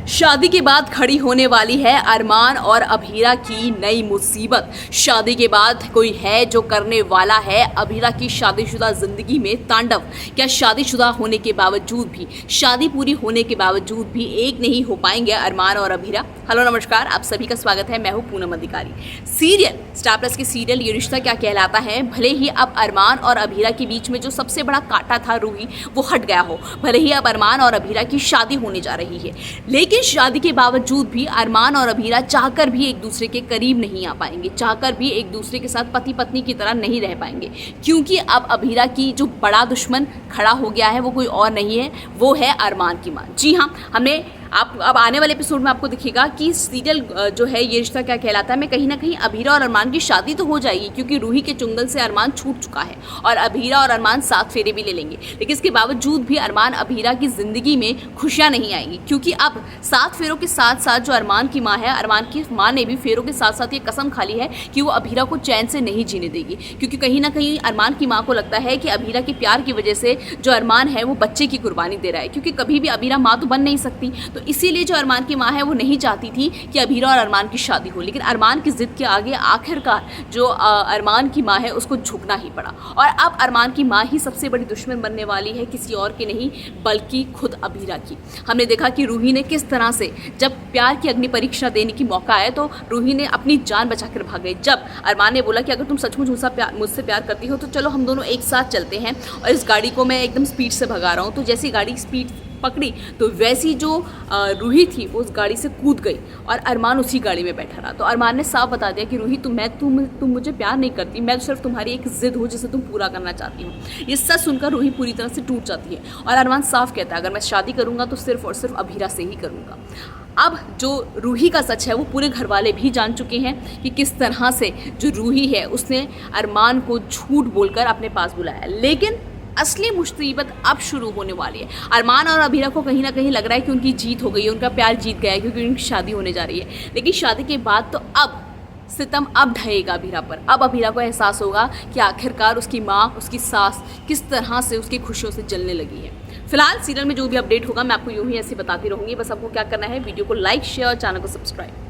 शादी के बाद खड़ी होने वाली है अरमान और अभीरा की नई मुसीबत। शादी के बाद कोई है जो करने वाला है अभीरा की शादीशुदा जिंदगी में तांडव। क्या शादीशुदा होने के बावजूद भी, शादी पूरी होने के बावजूद भी एक नहीं हो पाएंगे अरमान और अभीरा? हेलो नमस्कार, आप सभी का स्वागत है। मैं हूं पूनम अधिकारी। सीरियल स्टार प्लस के सीरियल ये रिश्ता क्या कहलाता है, भले ही अब अरमान और अभीरा के बीच में जो सबसे बड़ा कांटा था रूही, वो हट गया हो, भले ही अब अरमान और अभीरा की शादी होने जा रही है, लेकिन शादी के बावजूद भी अरमान और अभीरा चाहकर भी एक दूसरे के करीब नहीं आ पाएंगे, चाहकर भी एक दूसरे के साथ पति पत्नी की तरह नहीं रह पाएंगे, क्योंकि अब अभीरा की जो बड़ा दुश्मन खड़ा हो गया है वो कोई और नहीं है, वो है अरमान की माँ। जी हाँ, हमने आप अब आने वाले एपिसोड में आपको दिखेगा कि सीरियल जो है ये रिश्ता क्या कहलाता है में कहीं ना कहीं अभीरा और अरमान की शादी तो हो जाएगी, क्योंकि रूही के चुंगल से अरमान छूट चुका है और अभीरा और अरमान 7 फेरे भी ले लेंगे। लेकिन इसके बावजूद भी अरमान अभीरा की ज़िंदगी में खुशियाँ नहीं आएंगी, क्योंकि अब 7 फेरों के साथ साथ जो अरमान की माँ है, अरमान की माँ ने भी फेरों के साथ साथ ये कसम खा ली है कि वो अभीरा को चैन से नहीं जीने देगी, क्योंकि कहीं ना कहीं अरमान की माँ को लगता है कि अभीरा के प्यार की वजह से जो अरमान है वो बच्चे की कुर्बानी दे रहा है, क्योंकि कभी भी अभीरा माँ तो बन नहीं सकती। तो इसीलिए जो अरमान की माँ है वो नहीं चाहती थी कि अभीरा और अरमान की शादी हो, लेकिन अरमान की जिद के आगे आखिरकार जो अरमान की माँ है उसको झुकना ही पड़ा। और अब अरमान की माँ ही सबसे बड़ी दुश्मन बनने वाली है, किसी और की नहीं बल्कि खुद अभीरा की। हमने देखा कि रूही ने किस तरह से जब प्यार की अग्नि परीक्षा देने की मौका आया तो रूही ने अपनी जान बचाकर भाग गई। जब अरमान ने बोला कि अगर तुम सचमुच मुझसे प्यार करती हो तो चलो हम दोनों एक साथ चलते हैं और इस गाड़ी को मैं एकदम स्पीड से भगा रहा हूँ, तो जैसी गाड़ी स्पीड पकड़ी तो वैसी जो रूही थी वो उस गाड़ी से कूद गई और अरमान उसी गाड़ी में बैठा रहा। तो अरमान ने साफ बता दिया कि रूही तुम मुझे प्यार नहीं करती, मैं सिर्फ तुम्हारी एक जिद हूँ जिसे तुम पूरा करना चाहती हो। ये सच सुनकर रूही पूरी तरह से टूट जाती है और अरमान साफ कहता है अगर मैं शादी करूँगा तो सिर्फ और सिर्फ अभीरा से ही करूँगा। अब जो रूही का सच है वो पूरे घर वाले भी जान चुके हैं कि किस तरह से जो रूही है उसने अरमान को झूठ बोलकर अपने पास बुलाया, लेकिन असली मुसीबत अब शुरू होने वाली है। अरमान और अभीरा को कहीं ना कहीं लग रहा है कि उनकी जीत हो गई है, उनका प्यार जीत गया है, क्योंकि उनकी शादी होने जा रही है। लेकिन शादी के बाद तो अब सितम अब ढहेगा अभीरा पर। अब अभीरा को एहसास होगा कि आखिरकार उसकी माँ, उसकी सास किस तरह से उसकी खुशियों से जलने लगी है। फिलहाल सीरियल में जो भी अपडेट होगा मैं आपको यूं ही ऐसे बताती रहूँगी। बस आपको क्या करना है, वीडियो को लाइक, शेयर और चैनल को सब्सक्राइब।